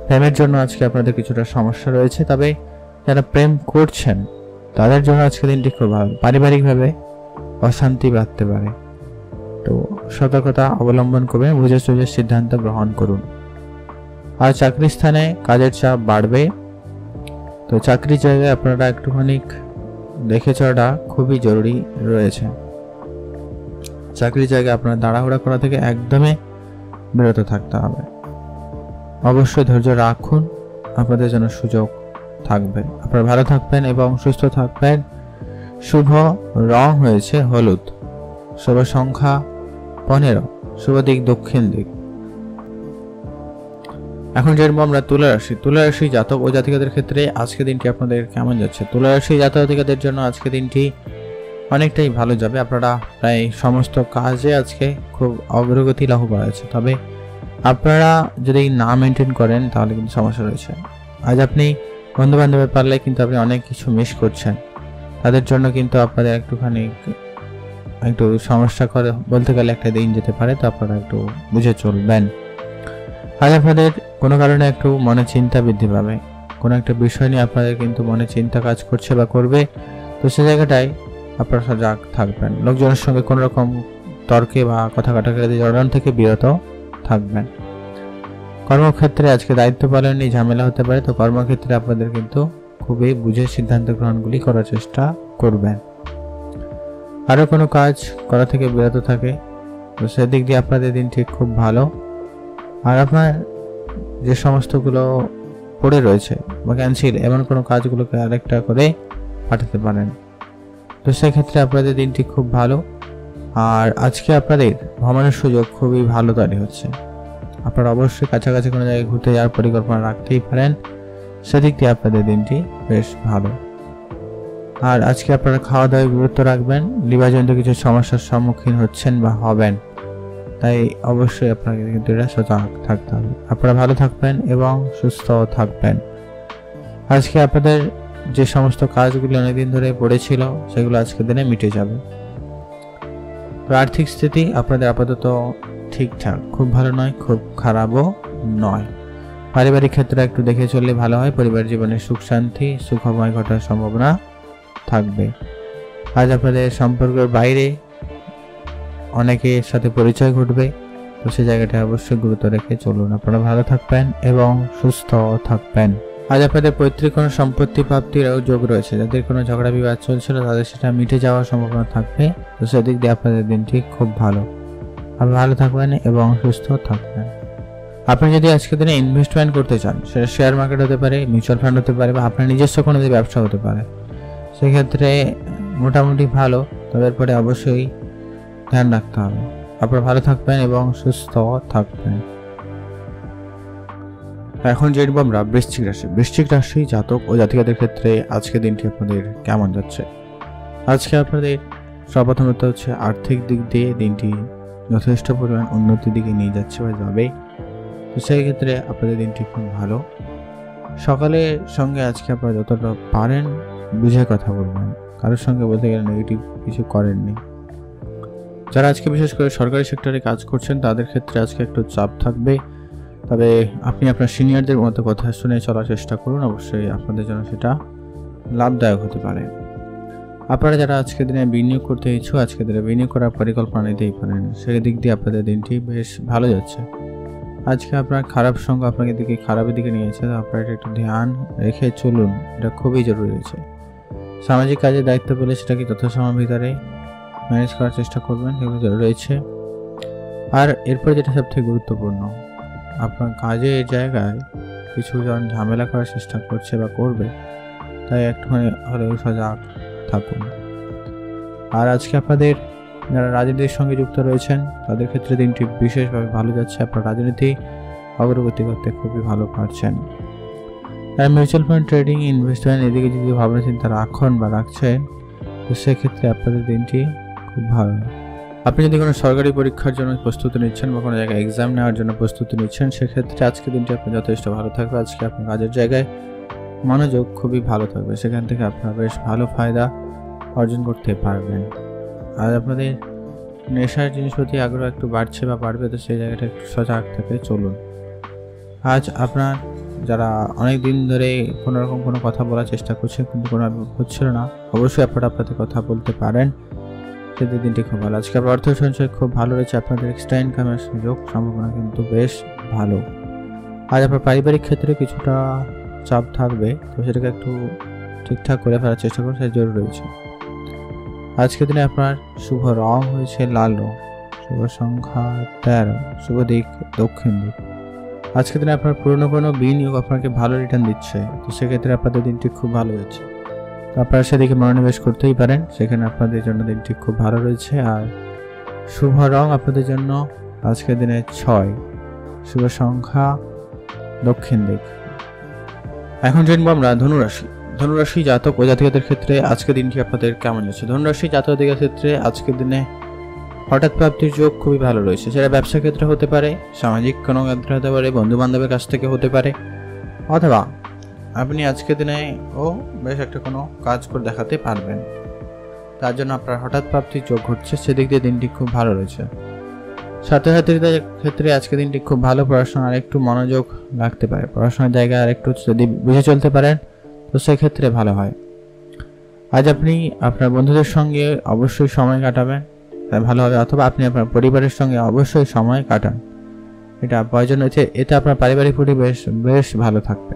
প্রেমের জন্য আজকে আপনাদের কিছুটা সমস্যা রয়েছে, তবে যারা প্রেম করছেন তাদের জন্য আজকে দিনটি খুব ভালো। পারিবারিকভাবে অশান্তি বাড়তে পারে, তো সতর্কতা অবলম্বন করবেন, বুঝে সুঝে সিদ্ধান্ত গ্রহণ করুন। আর চাকরির স্থানে কাজের চাপ বাড়বে, তো চাকরির জায়গায় আপনারা একটুখানি দেখে চলাটা খুবই জরুরি রয়েছে। চাকরির জায়গায় আপনারা তাড়াহুড়া করা থেকে একদমই বিরত থাকতে হবে। অবশ্যই ধৈর্য রাখুন, আপনাদের জন্য সুযোগ থাকবে। আপনারা ভালো থাকবেন এবং সুস্থ থাকবেন। শুভ রং হয়েছে হলুদ, শুভ সংখ্যা 15, শুভ দিক দক্ষিণ দিক। এখন জানবো আমরা তুলা রাশি। তুলা রাশি জাতক ও জাতিকাদের ক্ষেত্রে আজকে দিনটি আপনাদের কেমন যাচ্ছে। তুলা রাশি জাতক জাতিকাদের জন্য আজকে দিনটি অনেকটাই ভালো যাবে। আপনারা প্রায় সমস্ত কাজে আজকে খুব অগ্রগতি লাভ করা যাচ্ছে, তবে আপনারা যদি না মেনটেন করেন তাহলে কিন্তু সমস্যা রয়েছে। আজ আপনি বন্ধু বান্ধবের পারলে কিন্তু আপনি অনেক কিছু মিস করছেন, তাদের জন্য কিন্তু আপনাদের একটু সমস্যা করে বলতে গেলে একটা দিন যেতে পারে, তো আপনারা একটু বুঝে চলবেন। আজ আপনাদের কোনো কারণে একটু মনে চিন্তা বৃদ্ধি পাবে, কোনো একটা বিষয় নিয়ে আপনাদের কিন্তু মনে চিন্তা কাজ করছে বা করবে, তো সে জায়গাটায় আপনারা সজাগ থাকবেন। লোকজনের সঙ্গে কোনো রকম তর্কে বা কথা কাটাকাটি জড়ানো থেকে বিরত থাকবেন। কর্মক্ষেত্রে আজকে দায়িত্ব পালন নিয়ে ঝামেলা হতে পারে, তো কর্মক্ষেত্রে আপনাদের কিন্তু খুবই বুঝে সিদ্ধান্ত গ্রহণগুলি করার চেষ্টা করবেন। আরও কোনো কাজ করা থেকে বিরত থাকে, তো সেদিক দিয়ে আপনাদের দিন ঠিক খুব ভালো। আর আপনার যে সমস্তগুলো পড়ে রয়েছে বা ক্যান্সেল এমন কোনো কাজগুলোকে আরেকটা করে পাঠাতে পারেন, তো সেক্ষেত্রে আপনাদের দিনটি খুব ভালো। আর আজকে আপনাদের ভ্রমণের সুযোগ খুবই ভালো তৈরি হচ্ছে। আপনারা অবশ্যই কাছাকাছি কোনো জায়গায় ঘুরতে যাওয়ার পরিকল্পনা রাখতেই পারেন, সেদিক দিয়ে আপনাদের দিনটি বেশ ভালো। আর আজকে আপনারা খাওয়া দাওয়ায় গুরুত্ব রাখবেন। লিভারজনিত কিছু সমস্যার সম্মুখীন হচ্ছেন বা হবেন, তাই অবশ্যই আপনাকে কিন্তু এটা সজাগ থাকতে হবে। আপনারা ভালো থাকবেন এবং সুস্থ থাকবেন। আজকে আপনাদের যে সমস্ত কাজগুলি অনেকদিন ধরে পড়েছিল, সেগুলো আজকের দিনে মিটে যাবে। তো আর্থিক স্থিতি আপনাদের আপাতত ঠিকঠাক, খুব ভালো নয়, খুব খারাপও নয়। পারিবারিক ক্ষেত্রে একটু দেখে চললে ভালো হয়। পরিবার জীবনে সুখ শান্তি সুখময় ঘটার সম্ভাবনা থাকবে। আজ আপনাদের সম্পর্কের বাইরে অনেকের সাথে পরিচয় ঘটবে, তো সে জায়গাটা অবশ্যই গুরুত্ব রেখে চলুন। আপনারা ভালো থাকবেন এবং সুস্থ থাকবেন। আজ আপনাদের পৈতৃক কোনো সম্পত্তি প্রাপ্তিরও যোগ রয়েছে। যাদের কোনো ঝগড়া বিবাদ চলছিল তাদের সেটা মিটে যাওয়ার সম্ভাবনা থাকবে, তো সেদিক দিয়ে আপনাদের দিনটি খুব ভালো। আপনি ভালো থাকবেন এবং সুস্থ থাকবেন। আপনি যদি আজকের দিনে ইনভেস্টমেন্ট করতে চান, সেটা শেয়ার মার্কেট হতে পারে, মিউচুয়াল ফান্ড হতে পারে, বা আপনার নিজস্ব কোনো ব্যবসা হতে পারে, সেক্ষেত্রে মোটামুটি ভালো, তবে এরপরে অবশ্যই ধ্যান রাখতে হবে। আপনারা ভালো থাকবেন এবং সুস্থ থাকবেন। এখন জানবো আমরা বৃশ্চিক রাশি। বৃশ্চিক রাশি জাতক ও জাতিকাদের ক্ষেত্রে আজকে দিনটি আপনাদের কেমন যাচ্ছে। আজকে আপনাদের সর্বপ্রথমত হচ্ছে আর্থিক দিক দিয়ে দিনটি যথেষ্ট পরিমাণ উন্নতির দিকে নিয়ে যাচ্ছে বা যাবে, তো সেই ক্ষেত্রে আপনাদের দিনটি খুব ভালো। সকালের সঙ্গে আজকে আপনারা যতটা পারেন বুঝে কথা বলবেন, কারোর সঙ্গে বলতে গেলে নেগেটিভ কিছু করেননি। যারা আজকে বিশেষ করে সরকারি সেক্টরে কাজ করছেন তাদের ক্ষেত্রে আজকে একটু চাপ থাকবে, তবে আপনি আপনার সিনিয়রদের মতো কথা শুনে চলার চেষ্টা করুন, অবশ্যই আপনাদের জন্য সেটা লাভদায়ক হতে পারে। আপনারা যারা আজকের দিনে বিনিয়োগ করতে ইচ্ছুক, আজকের দিনে বিনিয়োগ করার পরিকল্পনা নিতেই পারেন। সেই দিক দিয়ে আপনাদের দিনটি বেশ ভালো যাচ্ছে। আজকে আপনার খারাপ সঙ্গ আপনাকে দিকে খারাপের দিকে নিয়েছে, তো আপনারা একটু ধ্যান রেখে চলুন, এটা খুবই জরুরি রয়েছে। সামাজিক কাজের দায়িত্ব পেলে সেটাকে যথাসময়ের ভিতরে ম্যানেজ করার চেষ্টা করবেন, সেগুলো জরুরি রয়েছে। আর এরপর যেটা সবথেকে গুরুত্বপূর্ণ, আপনার কাজের জায়গায় কিছু জন ঝামেলা করার চেষ্টা করছে বা করবে, তাই একটুখানি হলেও সজাগ থাকুন। আর আজকে আপনাদের যারা রাজনীতির সঙ্গে যুক্ত রয়েছেন তাদের ক্ষেত্রে দিনটি বিশেষভাবে ভালো যাচ্ছে। আপনার রাজনীতি অগ্রগতি করতে খুবই ভালো পারছেন। আর মিউচুয়াল ফান্ড ট্রেডিং, ইনভেস্টমেন্ট এদিকে যদি ভাবনা চিন্তা রাখেন বা রাখছেন, তো সেক্ষেত্রে আপনাদের দিনটি খুব ভালো। আপনি যদি কোনো সরকারি পরীক্ষার জন্য প্রস্তুতি নিচ্ছেন বা কোনো জায়গায় এক্সাম নেওয়ার জন্য প্রস্তুতি নিচ্ছেন, সেক্ষেত্রে আজকে দিনটি আপনার যথেষ্ট ভালো থাকবে। আজকে আপনার কাজের জায়গায় মনোযোগ খুবই ভালো থাকবে, সেখান থেকে আপনারা বেশ ভালো ফায়দা অর্জন করতে পারবেন। আর আপনাদের নেশার জিনিস প্রতি আগ্রহ একটু বাড়ছে বা বাড়বে, তো সেই জায়গাটা একটু সজাগ থেকে চলুন। আজ আপনার যারা অনেক দিন ধরে কোনো রকম কোনো কথা বলার চেষ্টা করছেন কিন্তু কোনো হচ্ছিল না, অবশ্যই আপনারা আপনাদের কথা বলতে পারেন, সেদিন দিনটি খুব ভালো। আজকে আপনার অর্থ সঞ্চয় খুব ভালো রয়েছে, আপনাদের এক্সট্রা ইনকামের সুযোগ সম্ভাবনা কিন্তু বেশ ভালো। আজ আপনার পারিবারিক ক্ষেত্রে কিছুটা চাপ থাকবে, তো সেটাকে একটু ঠিকঠাক করে ফেলার চেষ্টা করুন, সেটা জরুরি রয়েছে। আজকের দিনে আপনার শুভ রং হয়েছে লাল রং, শুভ সংখ্যা 13, শুভ দিক দক্ষিণ দিক। আজকের দিনে আপনার পুরনো কোনো বিনিয়োগ আপনাকে ভালো রিটার্ন দিচ্ছে, তো সেক্ষেত্রে আপনাদের দিনটি খুব ভালো যাচ্ছে, তো আপনারা সেদিকে মনোনিবেশ করতেই পারেন, সেখানে আপনাদের জন্য দিনটি খুব ভালো রয়েছে। আর শুভ রং আপনাদের জন্য আজকের দিনে 6, শুভ সংখ্যা দক্ষিণ দিক। এখন জানবো আমরা ধনুরাশি। ধনুরাশি জাতক ও জাতিকাদের ক্ষেত্রে আজকের দিনটি আপনাদের কেমন যাচ্ছে? ধনুরাশি জাতকদের ক্ষেত্রে আজকের দিনে হঠাৎ প্রাপ্তির যোগ খুবই ভালো রয়েছে, সেটা ব্যবসা ক্ষেত্রে হতে পারে, সামাজিক কোনো ক্ষেত্রে হতে পারে, বন্ধু বান্ধবের কাছ থেকে হতে পারে, অথবা আপনি আজকের দিনে বেশ একটা কোনো কাজ করে দেখাতে পারবেন, তার জন্য আপনার হঠাৎ প্রাপ্তির যোগ ঘটছে, সেদিক দিয়ে দিনটি খুব ভালো রয়েছে। ছাত্রছাত্রীদের ক্ষেত্রে আজকের দিনটি খুব ভালো, পড়াশোনার একটু মনোযোগ রাখতে পারে, পড়াশোনার জায়গায় আর একটু যদি বুঝে চলতে পারেন তো সেক্ষেত্রে ভালো হয়। আজ আপনি আপনার বন্ধুদের সঙ্গে অবশ্যই সময় কাটাবেন, তাই ভালো হবে, অথবা আপনি আপনার পরিবারের সঙ্গে অবশ্যই সময় কাটান, এটা প্রয়োজন হয়েছে, এতে আপনার পারিবারিক পরিবেশ বেশ ভালো থাকবে।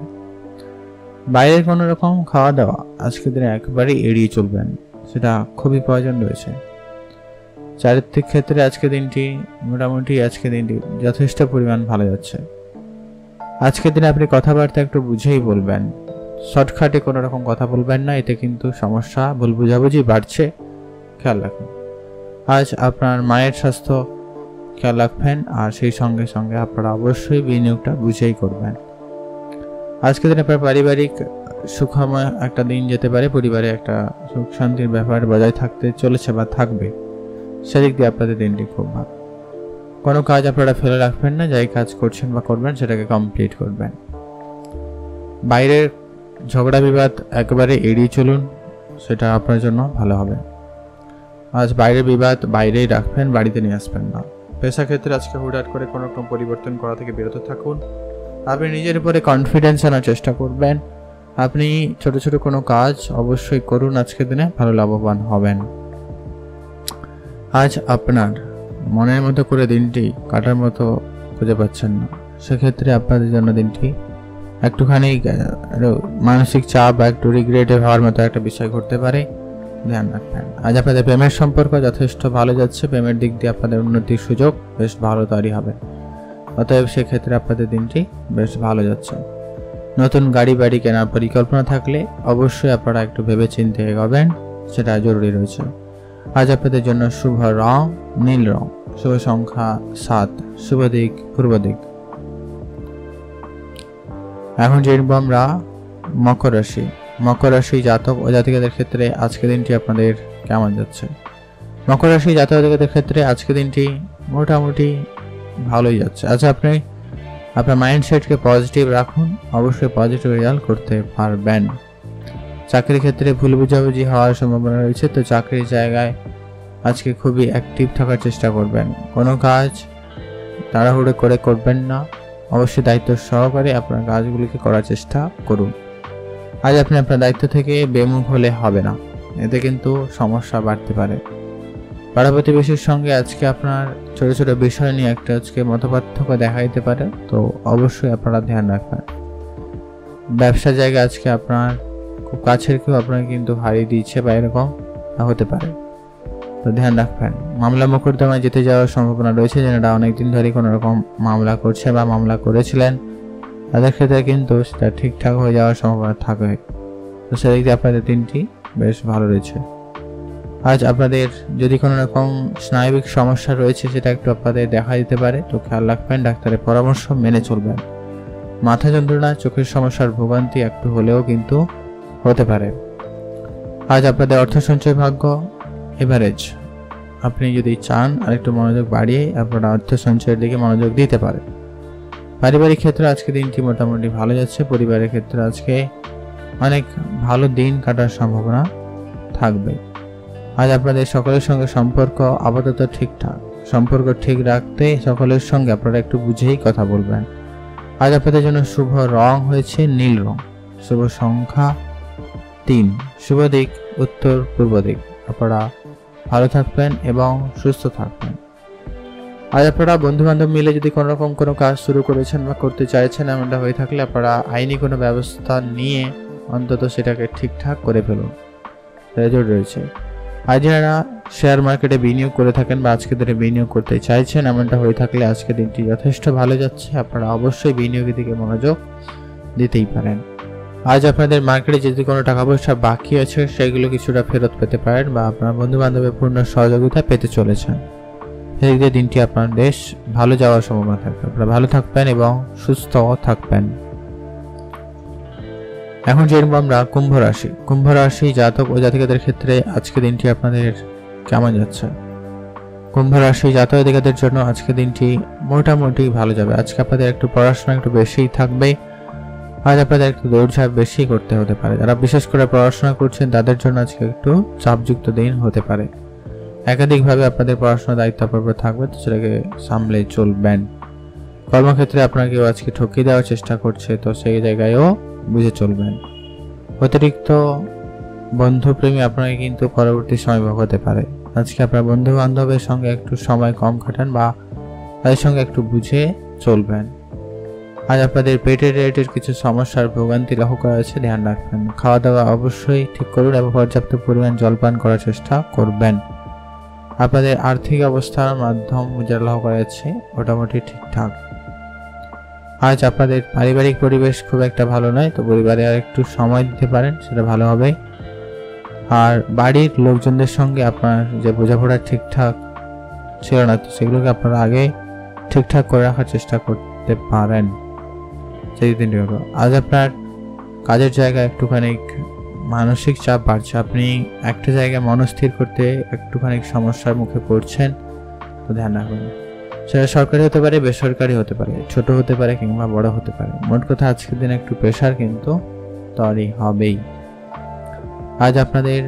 বাইরের কোনো রকম খাওয়া দাওয়া আজকের দিনে একেবারেই এড়িয়ে চলবেন, সেটা খুবই প্রয়োজন রয়েছে। চারিত্রিক ক্ষেত্রে আজকের দিনটি মোটামুটি যথেষ্ট পরিমাণ ভালো যাচ্ছে। আজকের দিনে আপনি কথাবার্তা একটু বুঝেই বলবেন, শর্টকাটে কোনো রকম কথা বলবেন না, এতে কিন্তু সমস্যা, ভুল বুঝাবুঝি বাড়ছে, খেয়াল রাখুন। আজ আপনার মায়ের স্বাস্থ্য খেয়াল রাখবেন, আর সেই সঙ্গে সঙ্গে আপনারা অবশ্যই বিনিয়োগটা বুঝেই করবেন। আজকের দিনে আপনার পারিবারিক সুখময় একটা দিন যেতে পারে, পরিবারে একটা সুখ শান্তির ব্যাপার বজায় থাকতে চলেছে বা থাকবে, সেদিক দিয়ে আপনাদের দিনটি খুব ভালো। কোনো কাজ আপনারা ফেলে রাখবেন না, যাই কাজ করছেন বা করবেন সেটাকে কমপ্লিট করবেন। বাইরের ঝগড়া বিবাদ একেবারে এড়িয়ে চলুন, সেটা আপনার জন্য ভালো হবে। আজ বাইরের বিবাদ বাইরেই রাখবেন, বাড়িতে নিয়ে আসবেন না। পেশা ক্ষেত্রে আজকে হুটহাট করে কোনো রকম পরিবর্তন করা থেকে বিরত থাকুন। আপনি নিজের উপরে কনফিডেন্স আনার চেষ্টা করবেন, আপনি ছোট ছোট কোনো কাজ অবশ্যই করুন, আজকের দিনে ভালো লাভবান হবেন। আজ আপনার মনের মতো করে দিনটি কাটার মতো খুঁজে পাচ্ছেন না, সেক্ষেত্রে আপনাদের জন্য দিনটি একটুখানি মানসিক চাপ বা একটু রিগ্রেটে হওয়ার মতো একটা বিষয় ঘটতে পারে, ধ্যান রাখবেন। আজ আপনাদের প্রেমের সম্পর্ক যথেষ্ট ভালো যাচ্ছে, প্রেমের দিক দিয়ে আপনাদের উন্নতির সুযোগ বেশ ভালো তৈরি হবে, অতএব সেক্ষেত্রে আপনাদের দিনটি বেশ ভালো যাচ্ছে। নতুন গাড়ি বাড়ি কেনার পরিকল্পনা থাকলে অবশ্যই আপনারা একটু ভেবে চিন্তে এগোবেন, সেটা জরুরি রয়েছে। আজ আপনাদের জন্য শুভ রং নীল রং, শুভ সংখ্যা 7, শুভ দিক পূর্ব দিক। এখন জানবো আমরা মকর রাশি। মকর রাশি জাতক ও জাতিকাদের ক্ষেত্রে আজকের দিনটি আপনাদের কেমন যাচ্ছে? মকর রাশি জাতক জাতিকাদের ক্ষেত্রে আজকের দিনটি মোটামুটি ভালোই যাচ্ছে। আচ্ছা, আপনি আপনার মাইন্ডসেটকে পজিটিভ রাখুন, অবশ্যই পজিটিভ রেজাল্ট করতে পারবেন। চাকরির ক্ষেত্রে ভুল বুঝাবুঝি হওয়ার সম্ভাবনা রয়েছে, তো চাকরির জায়গায় আজকে খুবই অ্যাক্টিভ থাকার চেষ্টা করবেন। কোনো কাজ তাড়াহুড়ো করে করবেন না, অবশ্যই দায়িত্ব সহকারে আপনার কাজগুলিকে করার চেষ্টা করুন। আজ আপনি আপনার দায়িত্ব থেকে বেমুখ হলে হবে না, এতে কিন্তু সমস্যা বাড়তে পারে। পাড়া প্রতিবেশীর সঙ্গে আজকে আপনার ছোট ছোট বিষয় নিয়ে একটা আজকে মতপার্থক্য দেখা দিতে পারে, তো অবশ্যই আপনারা ধ্যান রাখবেন। ব্যবসা জায়গায় আজকে আপনার খুব কাছের কেউ আপনাকে কিন্তু হারিয়ে দিচ্ছে বা এরকম হতে পারে, তো ধ্যান রাখবেন। মামলা মোকদ্দমায় যেতে যাওয়ার সম্ভাবনা রয়েছে, যারা অনেকদিন ধরে কোনো রকম মামলা করছে বা মামলা করেছিলেন তাদের ক্ষেত্রে কিন্তু সেটা ঠিকঠাক হয়ে যাওয়ার সম্ভাবনা থাকে। তো সেদিক দিয়ে আপনাদের দিনটি বেশ ভালো রয়েছে। আজ আপনাদের যদি কোনো রকম স্নায়বিক সমস্যা রয়েছে সেটা একটু আপনাদের দেখা দিতে পারে, তো খেয়াল রাখবেন, ডাক্তারের পরামর্শ মেনে চলবেন। মাথা যন্ত্রণা, চোখের সমস্যার ভোগান্তি একটু হলেও কিন্তু হতে পারে। আজ আপনাদের অর্থ সঞ্চয় ভাগ্য এভারেজ। আপনি যদি চান আর একটু মনোযোগ বাড়িয়ে আপনারা অর্থ সঞ্চয়ের দিকে মনোযোগ দিতে পারেন। পারিবারিক ক্ষেত্রে আজকে দিনটি মোটামুটি ভালো যাচ্ছে। পরিবারের ক্ষেত্রে আজকে অনেক ভালো দিন কাটার সম্ভাবনা থাকবে। আজ আপনাদের সকলের সঙ্গে সম্পর্ক আপাতত ঠিকঠাক। সম্পর্ক ঠিক রাখতে সকলের সঙ্গে আপনারা একটু বুঝেই কথা বলবেন। আজ আপনাদের জন্য শুভ রং হয়েছে নীল রং। শুভ সংখ্যা 3। শুভ দিক উত্তর পূর্ব দিক। আপনারা ভালো থাকবেন এবং সুস্থ থাকবেন। আজ আপনারা বন্ধু বান্ধব মিলে যদি কোনো রকম কোনো কাজ শুরু করেছেন বা করতে চাইছেন, এমনটা হয়ে থাকলে আপনারা আইনি কোনো ব্যবস্থা নিয়ে অন্তত সেটাকে ঠিকঠাক করে ফেলুন, রেজাল্ট রয়েছে। আজ যারা শেয়ার মার্কেটে বিনিয়োগ করে থাকেন বা আজকে ধরে বিনিয়োগ করতে চাইছেন, এমনটা হয়ে থাকলে আজকে দিনটি যথেষ্ট ভালো যাচ্ছে। আপনারা অবশ্যই বিনিয়োগের দিকে মনোযোগ দিতেই পারেন। আজ আপনাদের মার্কেটে যদি কোনো টাকা পয়সা বাকি আছে সেগুলো কিছুটা ফেরত পেতে পারেন বা আপনার বন্ধু বান্ধবের পূর্ণ সহযোগিতা পেতে চলেছেন। সেদিক দিয়ে দিনটি আপনার বেশ ভালো যাওয়ার সম্ভাবনা থাকবে। আপনারা ভালো থাকবেন এবং সুস্থ থাকবেন। এখন যে আমরা কুম্ভ রাশি জাতক ও জাতিকাদের ক্ষেত্রে আজকে দিনটি আপনাদের কেমন যাচ্ছে? কুম্ভ রাশি জাতক জাতিকাদের জন্য আজকে দিনটি মোটামুটি ভালো যাবে। আজকে আপনাদের একটু পড়াশোনা একটু বেশিই থাকবে। আজ আপনাদের একটু দৌড়ঝাঁপ বেশি করতে হতে পারে। যারা বিশেষ করে পড়াশোনা করছেন তাদের জন্য আজকে একটু চাপযুক্ত দিন হতে পারে। একাধিকভাবে আপনাদের পড়াশোনার দায়িত্ব আপনার উপর থাকবে, তো সেটাকে সামলে চলবেন। কর্মক্ষেত্রে আপনাকে আজকে ঠকিয়ে দেওয়ার চেষ্টা করছে, তো সেই জায়গায়ও বুঝে চলবেন। অতিরিক্ত বন্ধুপ্রেমী আপনাকে কিন্তু পরবর্তী সময় ভোগাতে পারে। আজকে আপনার বন্ধু বান্ধবের সঙ্গে একটু সময় কম কাটান বা তাদের সঙ্গে একটু বুঝে চলবেন। আজ আপনাদের পেটের রেটের কিছু সমস্যার ভোগান্তি লক্ষ্য করা আছে, ধ্যান রাখবেন। খাওয়া দাওয়া অবশ্যই ঠিক করুন এবং পর্যাপ্ত পরিমাণ জলপান করার চেষ্টা করবেন। আপনাদের আর্থিক অবস্থার মাধ্যম যা লক্ষ্য করা যাচ্ছে মোটামুটি ঠিকঠাক। আজ আপনাদের পারিবারিক পরিবেশ খুব একটা ভালো নয়, তো পরিবারে আর একটু সময় দিতে পারেন, সেটা ভালো হবে। আর বাড়ির লোকজনদের সঙ্গে আপনার যে বোঝাপড়া ঠিকঠাক ছিল না, তো সেগুলোকে আপনারা আগে ঠিকঠাক করে রাখার চেষ্টা করতে পারেন। সেই দিনটি হলো আজ আপনার কাজের জায়গায় একটুখানি মানসিক চাপ বাড়ছে। আপনি একটা জায়গায় মনস্থির করতে একটুখানি সমস্যার মুখে পড়ছেন, তো ধ্যান রাখবেন। সেটা সরকারি হতে পারে, বেসরকারি হতে পারে, ছোট হতে পারে কিংবা বড় হতে পারে। মোট কথা আজকের দিনে একটু প্রেশার কিন্তু তৈরি হবেই। আজ আপনাদের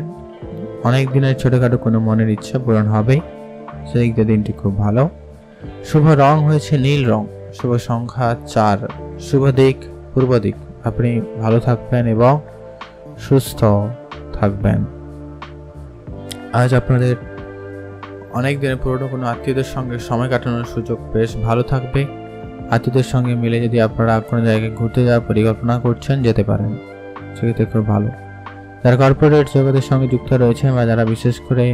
অনেক দিনের ছোটখাটো কোনো মনের ইচ্ছা পূরণ হবেই, সেদিক দিয়ে দিনটি খুব ভালো। শুভ রং হয়েছে নীল রং। শুভ সংখ্যা 4। শুভ দিক পূর্ব দিক। আপনি ভালো থাকবেন এবং সুস্থ থাকবেন। আজ আপনাদের অনেক দিনের পুরনো কোনো আত্মীয়দের সঙ্গে সময় কাটানোর সুযোগ বেশ ভালো থাকবে। আত্মীয়দের সঙ্গে মিলে যদি আপনারা কোনো জায়গায় ঘুরতে যাওয়ার পরিকল্পনা করছেন, যেতে পারেন, সেক্ষেত্রে খুব ভালো। যারা কর্পোরেট জগতের সঙ্গে যুক্ত রয়েছেন বা যারা বিশেষ করে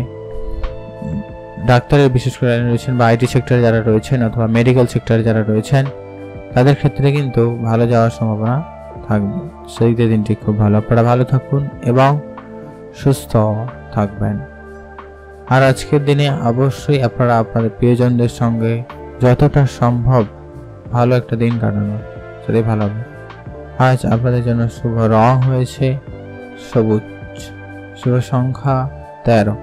ডাক্তারের বিশেষ করে রয়েছেন বা আইটি সেক্টরে যারা রয়েছেন অথবা মেডিকেল সেক্টরে যারা রয়েছেন, তাদের ক্ষেত্রে কিন্তু ভালো যাওয়ার সম্ভাবনা থাকবে। সেই দিনটি খুব ভালো। আপনারা ভালো থাকুন এবং সুস্থ থাকবেন। আর আজকের দিনে অবশ্যই আপনারা আপনাদের প্রিয়জনদের সঙ্গে যতটা সম্ভব ভালো একটা দিন কাটানো, সেটাই ভালো হবে। আজ আপনাদের জন্য শুভ রং হয়েছে সবুজ। শুভ সংখ্যা 13।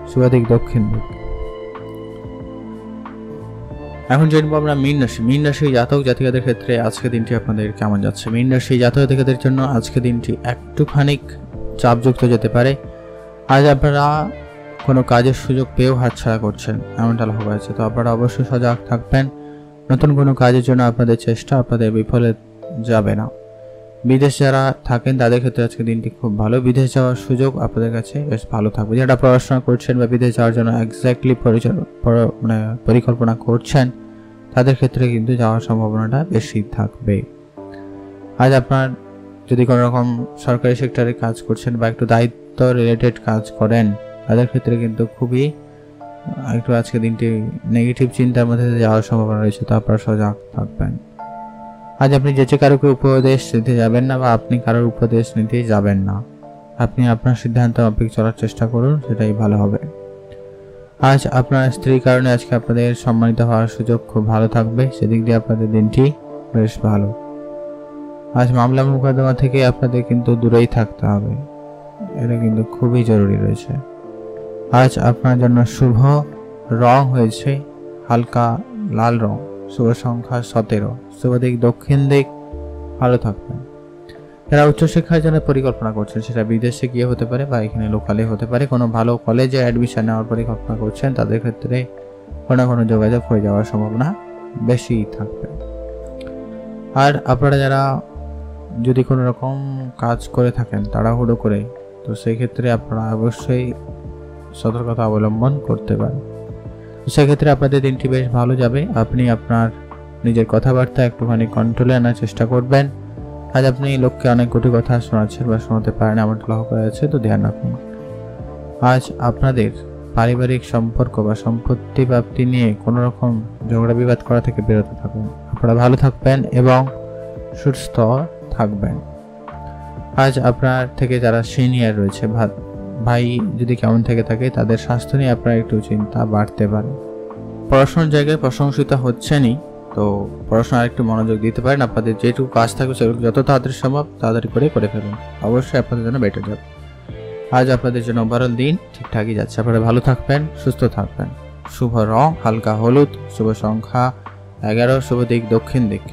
শুভ দিক দক্ষিণ দিক। এখন জানবো আমরা মীন রাশি জাতক জাতিকাদের ক্ষেত্রে আজকে দিনটি আপনাদের কেমন যাচ্ছে। মীন রাশি জাতক জাতিকাদের জন্য আজকে দিনটি একটুখানি চাপযুক্ত যেতে পারে। আজ আপনারা কোনো কাজের সুযোগ পেয়েও হাতছাড়া করছেন, এমনটা লক্ষ্য করা যাচ্ছে, তো আপনারা অবশ্যই সজাগ থাকবেন। নতুন কোনো কাজের জন্য আপনাদের চেষ্টা আপনাদের বিফলে যাবে না। বিদেশ যারা থাকেন তাদের ক্ষেত্রে আজকে দিনটি খুব ভালো। বিদেশ যাওয়ার সুযোগ আপনাদের কাছে বেশ ভালো থাকবে। যারা পড়াশোনা করছেন বা বিদেশ যাওয়ার জন্য এক্স্যাক্টলি পরিকল্পনা করছেন তাদের ক্ষেত্রে কিন্তু যাওয়ার সম্ভাবনাটা বেশি থাকবে। আজ আপনার যদি কোনো রকম সরকারি সেক্টরে কাজ করছেন বা একটু দায়িত্ব রিলেটেড কাজ করেন তাদের ক্ষেত্রে কিন্তু খুবই একটু আজকে দিনটি নেগেটিভ চিন্তার মধ্যে যাওয়ার সম্ভাবনা রয়েছে, তো আপনারা সজাগ থাকবেন। আজ আপনি যে কারোকে উপদেশ নিতে যাবেন না বা আপনি কারোর উপদেশ নিতে যাবেন না, আপনি আপনার সিদ্ধান্ত মাফিক চলার চেষ্টা করুন, সেটাই ভালো হবে। আজ আপনার স্ত্রীর কারণে আজকে আপনাদের সম্মানিত হওয়ার সুযোগ খুব ভালো থাকবে, সেদিক দিয়ে আপনাদের দিনটি বেশ ভালো। আজ মামলা মোকদ্দমা থেকে আপনাদের কিন্তু দূরেই থাকতে হবে, এটা কিন্তু খুবই জরুরি রয়েছে। আজ আপনার জন্য শুভ রং হয়েছে হালকা লাল রং, শুভ সংখ্যা 17, শুভ দিক দক্ষিণ দিক, ভালো থাকবেন। যারা উচ্চশিক্ষার জন্য পরিকল্পনা করছেন সেটা বিদেশে গিয়ে হতে পারে বা এখানে লোকালে হতে পারে, কোনো ভালো কলেজে অ্যাডমিশন নেওয়ার পরিকল্পনা করছেন তাদের ক্ষেত্রে কোনো যোগাযোগ হয়ে যাওয়ার সম্ভাবনা বেশি থাকবে। আর আপনারা যারা যদি কোনো রকম কাজ করে থাকেন তাড়াহুড়ো করে, তো সেই ক্ষেত্রে আপনারা অবশ্যই সতর্কতা অবলম্বন করতে পারেন। সেক্ষেত্রে আপনাদের দিনটি বেশ ভালো যাবে। আপনি আপনার নিজের কথাবার্তা একটুখানি কন্ট্রোলে আনার চেষ্টা করবেন। আজ আপনি লোককে অনেক কটু কথা শোনাচ্ছেন বা শোনাতে পারেন, আমার লক্ষ্য করা যাচ্ছে, তো ধ্যান রাখুন। আজ আপনাদের পারিবারিক সম্পর্ক বা সম্পত্তি প্রাপ্তি নিয়ে কোনো রকম ঝগড়া বিবাদ করা থেকে বিরত থাকুন। আপনারা ভালো থাকবেন এবং সুস্থ থাকবেন। আজ আপনার থেকে যারা সিনিয়র রয়েছে, ভাই যদি কেমন থেকে থাকে, তাদের স্বাস্থ্য নিয়ে আপনার একটু চিন্তা বাড়তে পারে। পড়াশোনার জায়গায় প্রশংসিত হচ্ছেনই, তো পড়াশোনার একটু মনোযোগ দিতে পারেন। আপনাদের যেটুকু কাজ থাকবে সেগুলো যত তাড়াতাড়ি সম্ভব তাড়াতাড়ি করে ফেলুন, অবশ্যই আপনাদের জন্য বেটার যাবে। আজ আপনাদের জন্য ওভারঅল দিন ঠিকঠাকই যাচ্ছে। আপনারা ভালো থাকবেন, সুস্থ থাকবেন। শুভ রং হালকা হলুদ, শুভ সংখ্যা 11, শুভ দিক দক্ষিণ দিক।